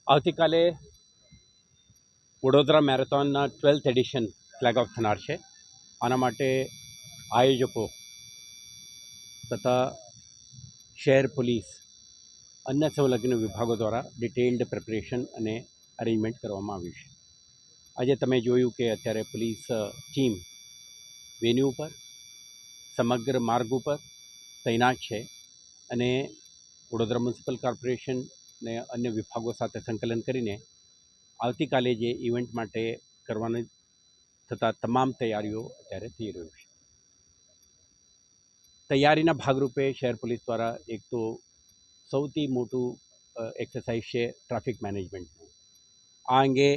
આવતીકાલે વડોદરા મેરેથોનના 12th edition flag off થનાર છે. આના માટે આયોજકો તથા શહેર પોલીસ અન્ય સંલગ્ન વિભાગો દ્વારા ડિટેલ્ડ પ્રિપરેશન અને અરેન્જમેન્ટ કરવામાં આવ્યું છે. આજે તમે જોયું કે અત્યારે પોલીસ ટીમ વેન્યુ ઉપર સમગ્ર માર્ગ ઉપર તૈનાત છે અને વડોદરા મ્યુનિસિપલ કોર્પોરેશન ને અન્ય વિભાગો સાથે સંકલન કરીને આવતીકાલે જે ઇવેન્ટ માટે કરવાની થતાં તમામ તૈયારીઓ અત્યારે થઈ રહ્યું છે. તૈયારીના ભાગરૂપે શહેર પોલીસ દ્વારા એક તો સૌથી મોટું એક્સરસાઇઝ છે ટ્રાફિક મેનેજમેન્ટનું. આ અંગે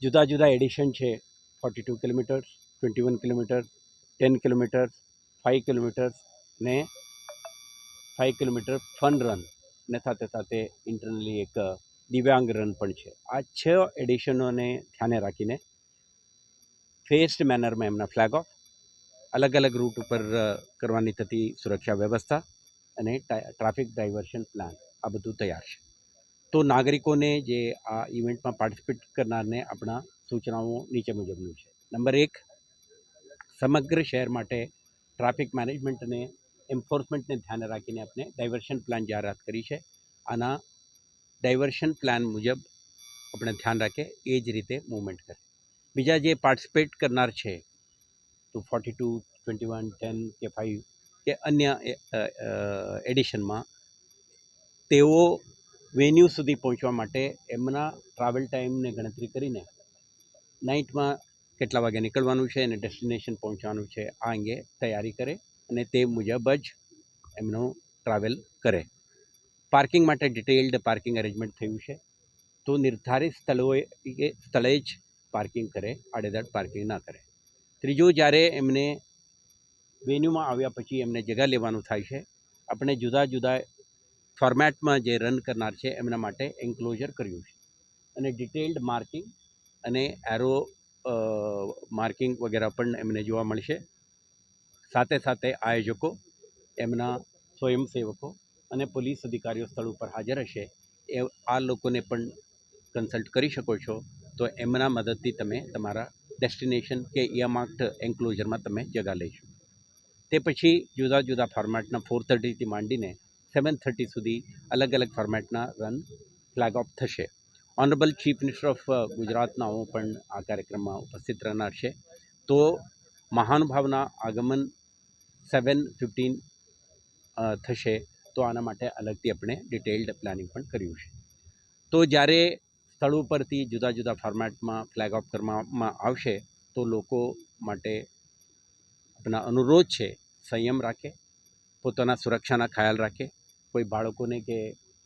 જુદા જુદા એડિશન છે. 42 કિલોમીટર્સ, 21 કિલોમીટર્સ, 10 કિલોમીટર્સ, 5 કિલોમીટર્સ ને 5 કિલોમીટર ફન રન ને સાથે સાથે ઇન્ટરનલી એક દિવ્યાંગ રન પણ છે. આ 6 એડિશનોને ધ્યાને રાખીને ફેસ્ડ મેનરમાં એમના ફ્લેગ ઓફ, અલગ અલગ રૂટ ઉપર કરવાની થતી સુરક્ષા વ્યવસ્થા અને ટ્રાફિક ડાયવર્શન પ્લાન આ બધું તૈયાર છે. તો નાગરિકોને જે આ ઇવેન્ટમાં પાર્ટિસિપેટ કરનારને આપણા સૂચનાઓ નીચે મુજબનું છે. નંબર 1, સમગ્ર શહેર માટે ટ્રાફિક મેનેજમેન્ટ અને એન્ફોર્સમેન્ટને ધ્યાને રાખીને આપણે ડાયવર્શન પ્લાન જાહેરાત કરી છે. આના ડાયવર્શન પ્લાન મુજબ આપણે ધ્યાન રાખીએ એ જ રીતે મૂવમેન્ટ કરે. બીજા જે પાર્ટિસિપેટ કરનાર છે તો 42, 21, 10 કે 5 કે અન્ય એડિશનમાં તેઓ વેન્યુ સુધી પહોંચવા માટે એમના ટ્રાવેલ ટાઈમને ગણતરી કરીને નાઇટમાં કેટલા વાગે નીકળવાનું છે અને ડેસ્ટિનેશન પહોંચવાનું છે આ અંગે તૈયારી કરે અને તે મુજબ જ એમનું ટ્રાવેલ કરે. પાર્કિંગ માટે ડિટેલ્ડ પાર્કિંગ અરેન્જમેન્ટ થયું છે. તો નિર્ધારિત સ્થળે જ પાર્કિંગ કરે, આડેધડ પાર્કિંગ ના કરે. ત્રીજું, જ્યારે એમને વેન્યુમાં આવ્યા પછી એમને જગ્યા લેવાનું થાય છે, આપણે જુદા જુદા ફોર્મેટમાં જે રન કરનાર છે એમના માટે એન્ક્લોઝર કર્યું છે અને ડિટેલ્ડ માર્કિંગ અને એરો માર્કિંગ વગેરે પણ એમને જોવા મળશે. સાથે સાથે આયોજકો, એમના સ્વયંસેવકો અને પોલીસ અધિકારીઓ સ્થળ ઉપર હાજર હશે. એ આ લોકોને પણ કન્સલ્ટ કરી શકો છો. તો એમના મદદથી તમે તમારા ડેસ્ટિનેશન કે ઇયરમાર્ક્ડ એન્ક્લોઝરમાં તમે જગા લઈશું. તે પછી જુદા જુદા ફોર્મેટના 4:30થી માંડીને 7:30 સુધી અલગ અલગ ફોર્મેટના રન ફ્લેગ ઓફ થશે. ઓનરેબલ ચીફ મિનિસ્ટર ઓફ ગુજરાતનાઓ પણ આ કાર્યક્રમમાં ઉપસ્થિત રહેનાર છે. તો મહાનુભાવના આગમન 7:15 થશે. તો આના માટે અલગથી આપણે ડિટેલ્ડ પ્લાનિંગ પણ કર્યું છે. તો જ્યારે સ્થળ ઉપરથી જુદા જુદા ફોર્મેટમાં ફ્લેગ ઓફ કરવામાં આવશે તો લોકો માટે આપણા અનુરોધ છે સંયમ રાખે, પોતાના સુરક્ષાના ખ્યાલ રાખે, કોઈ બાળકોને કે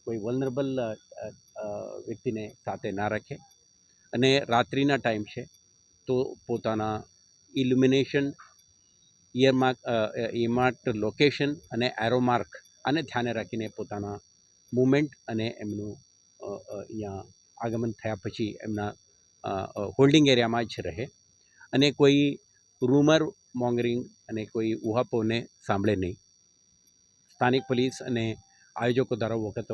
કોઈ વલ્નરેબલ વ્યક્તિને સાથે ના રાખે અને રાત્રિના ટાઈમ છે તો પોતાના ઇલ્યુમિનેશન, ઇયરમાર્ક લોકેશન અને એરો માર્ક આને ધ્યાને રાખીને પોતાના મૂવમેન્ટ અને એમનું અહીંયા આગમન થયા પછી એમના હોલ્ડિંગ એરિયામાં જ રહે અને કોઈ રૂમર મોંગરિંગ અને કોઈ ઉહાપોને સાંભળે નહીં. સ્થાનિક પોલીસ અને આયોજકો દ્વારા વખત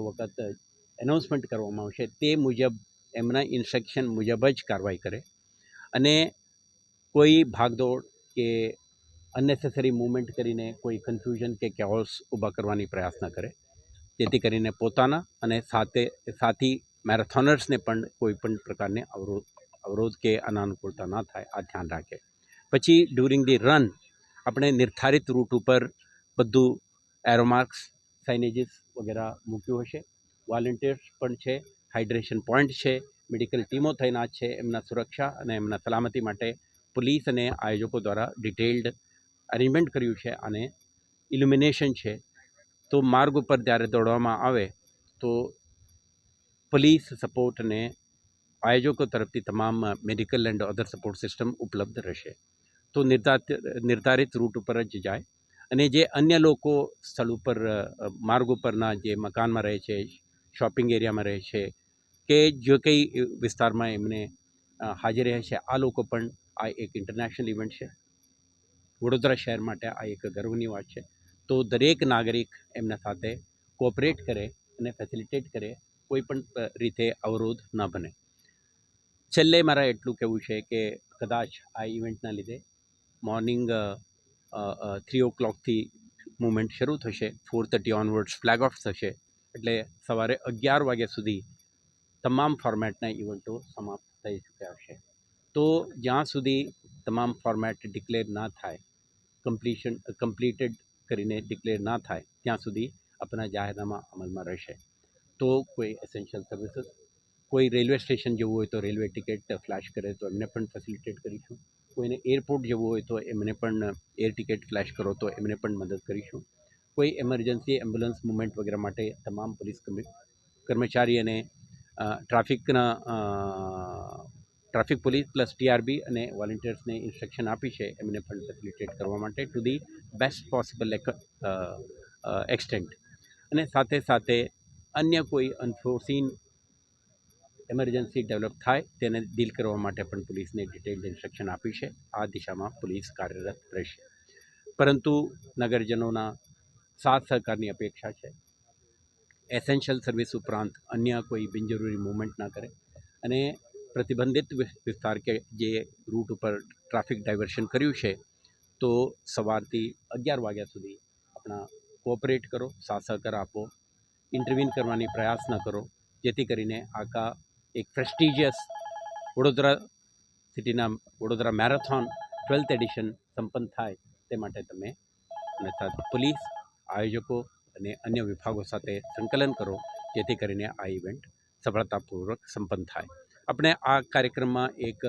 એનાઉન્સમેન્ટ કરવામાં આવશે. તે મુજબ એમના ઇન્સ્ટ્રક્શન મુજબ જ કાર્યવાહી કરે અને કોઈ ભાગદોડ કે અનનેસેસરી મૂવમેન્ટ કરીને કોઈ કન્ફ્યુઝન કે કેઓસ ઊભા કરવાની પ્રયાસ ન કરે, જેથી કરીને પોતાના અને સાથી મેરેથોનર્સને પણ કોઈ પણ પ્રકારને અવરોધ કે અનાનુકૂળતા ના થાય આ ધ્યાન રાખે. પછી ડ્યુરિંગ ધી રન આપણે નિર્ધારિત રૂટ ઉપર બધું એરોમાર્ક્સ, સાઇનેજીસ વગેરે મૂક્યું હશે. વોલેન્ટિયર્સ પણ છે, હાઇડ્રેશન પોઈન્ટ છે, મેડિકલ ટીમો તૈનાત છે. એમના સુરક્ષા અને એમના સલામતી માટે પોલીસ અને આયોજકો દ્વારા ડિટેલ્ડ અરેન્જમેન્ટ કર્યું છે અને ઇલ્યુમિનેશન છે. તો માર્ગ ઉપર જ્યારે દોડવામાં આવે તો પોલીસ સપોર્ટ અને આયોજકો તરફથી તમામ medical and other support system ઉપલબ્ધ રહેશે. તો નિર્ધારિત રૂટ ઉપર જ જાય અને જે અન્ય લોકો સ્થળ ઉપર માર્ગ ઉપરના જે મકાનમાં રહે છે, શોપિંગ એરિયામાં રહે છે કે જો કંઈ વિસ્તારમાં એમને હાજર રહે છે, આ લોકો પણ આ એક ઇન્ટરનેશનલ ઇવેન્ટ છે. વડોદરા શહેર માટે આ એક ગર્વની વાત છે. તો દરેક નાગરિક એમના સાથે કોઓપરેટ કરે અને ફેસિલિટેટ કરે, કોઈ પણ રીતે અવરોધ ન બને. છેલ્લે મારા એટલું કહેવું છે કે કદાચ આ ઇવેન્ટના લીધે મોર્નિંગ 3 o'clockથી મૂવમેન્ટ શરૂ થશે, 4:30 ઓનવર્ડ્સ ફ્લેગ ઓફ થશે, એટલે સવારે 11 વાગ્યા સુધી તમામ ફોર્મેટના ઇવેન્ટો સમાપ્ત થઈ ચૂક્યા હશે. તો જ્યાં સુધી તમામ ફોર્મેટ ડિક્લેર ના થાય, કમ્પ્લીટેડ કરીને ડિક્લેર ના થાય, ત્યાં સુધી આપણા જાહેરનામા અમલમાં રહેશે. તો કોઈ એસેન્શિયલ સર્વિસીસ, કોઈ રેલવે સ્ટેશન જવું હોય તો રેલવે ટિકિટ ફ્લેશ કરે તો એમને પણ ફેસિલિટેટ કરીશું. કોઈને એરપોર્ટ જવું હોય તો એમને પણ એર ટિકિટ ફ્લેશ કરો તો એમને પણ મદદ કરીશું. કોઈ એમરજન્સી એમ્બ્યુલન્સ મૂવમેન્ટ વગેરે માટે તમામ પોલીસ કર્મચારી અને ટ્રાફિક પોલીસ પ્લસ ટીઆરબી અને વોલેન્ટિયર્સને ઇન્સ્ટ્રક્શન આપી છે એમને પણ ફેસિલિટેટ કરવા માટે to the best possible extent. અને સાથે સાથે અન્ય કોઈ અનફોર્સીન એમરજન્સી ડેવલપ થાય તેને ડીલ કરવા માટે પણ પોલીસને ડિટેલ્ડ ઇન્સ્ટ્રક્શન આપી છે. આ દિશામાં પોલીસ કાર્યરત રહેશે. પરંતુ નગરજનોના સાથ સહકારની અપેક્ષા છે. એસેન્શિયલ સર્વિસ ઉપરાંત અન્ય કોઈ બિનજરૂરી મૂવમેન્ટ ના કરે અને પ્રતિબંધિત વિસ્તાર કે જે રૂટ ઉપર ટ્રાફિક ડાયવર્શન કર્યું છે તો સવારથી 11 વાગ્યા સુધી આપણા કોઓપરેટ કરો, સાથ સહકાર આપો, ઇન્ટરવીન કરવાની પ્રયાસ ન કરો, જેથી કરીને આખા એક prestigious Vadodara marathon 12th addition સંપન્ન થાય તે માટે તમે અને પોલીસ, આયોજકો અને અન્ય વિભાગો સાથે સંકલન કરો, જેથી કરીને આ ઇવેન્ટ સફળતાપૂર્વક સંપન્ન થાય. આપણે આ કાર્યક્રમમાં એક